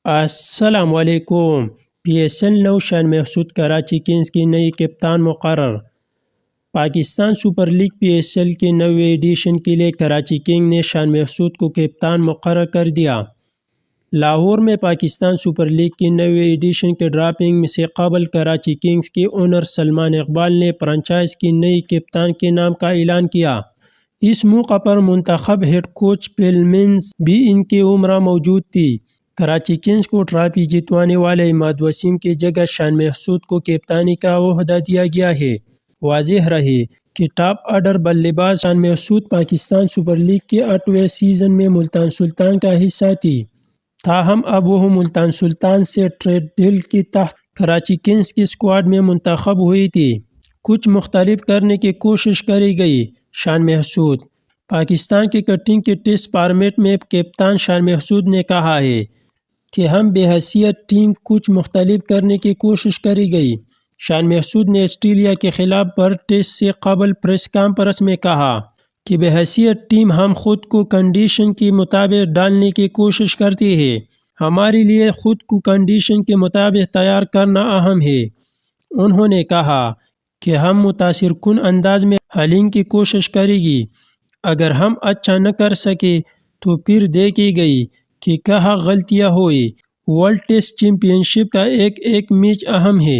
السلام علیکم۔ P S L نو شان محسود کراچی کنگز کی نئی کپتان مقرر۔ Pakistan super league P S L کے نویں ایڈیشن کے لیے کراچی کنگ نے شان محسود کو کپتان مقرر کر دیا۔ لاہور میں پاکستان سپر لیگ کی نویں ایڈیشن کے ڈرافٹنگ سے قبل کراچی کنگز کے اونر سلمان اقبال نے فرنچائز کی نئی کپتان کے نام کا اعلان کیا۔ اس موقع پر منتخب ہیڈ کوچ فل ملز بھی ان کے ہمراہ موجود تھی۔ کراچی کنگز کو ٹرافی جتوانے والے عماد وسیم کی جگہ شان محسود کو کپتانی کا عہدہ دیا گیا ہے۔ واضح رہے کہ ٹاپ آرڈر بلے باز شان محسود پاکستان سپر لیگ کے 8ویں سیزن میں ملتان سلطان کا حصہ تھی، تاہم اب وہ ملتان سلطان سے ٹریڈ ڈیل کے تحت کراچی کنگز کی اسکواڈ میں منتخب ہوئی تھی۔ کچھ مختلف کرنے کی کوشش کری گئی: شان محسود۔ پاکستان کی کرکٹ کے ٹیسٹ فارمیٹ میں کپتان شان محسود نے کہا ہے کہ ہم بحیثیت ٹیم کچھ مختلف کرنے کی کوشش کری گئی۔ شان محسود نے آسٹریلیا کے خلاف برڈ ٹیسٹ سے قبل پریس کانفرنس میں کہا کہ بحیثیت ٹیم ہم خود کو کنڈیشن کے مطابق ڈالنے کی کوشش کرتے ہیں۔ ہمارے لیے خود کو کنڈیشن کے مطابق تیار کرنا اہم ہے۔ انہوں نے کہا کہ ہم متاثر کن انداز میں حلنگ کی کوشش کریں گے۔ اگر ہم اچھا نہ کر سکے تو پھر دیکھیں گے کہ کہاں غلطیاں ہوئی۔ ورلڈ ٹیسٹ چیمپئن شپ کا ایک میچ اہم ہے۔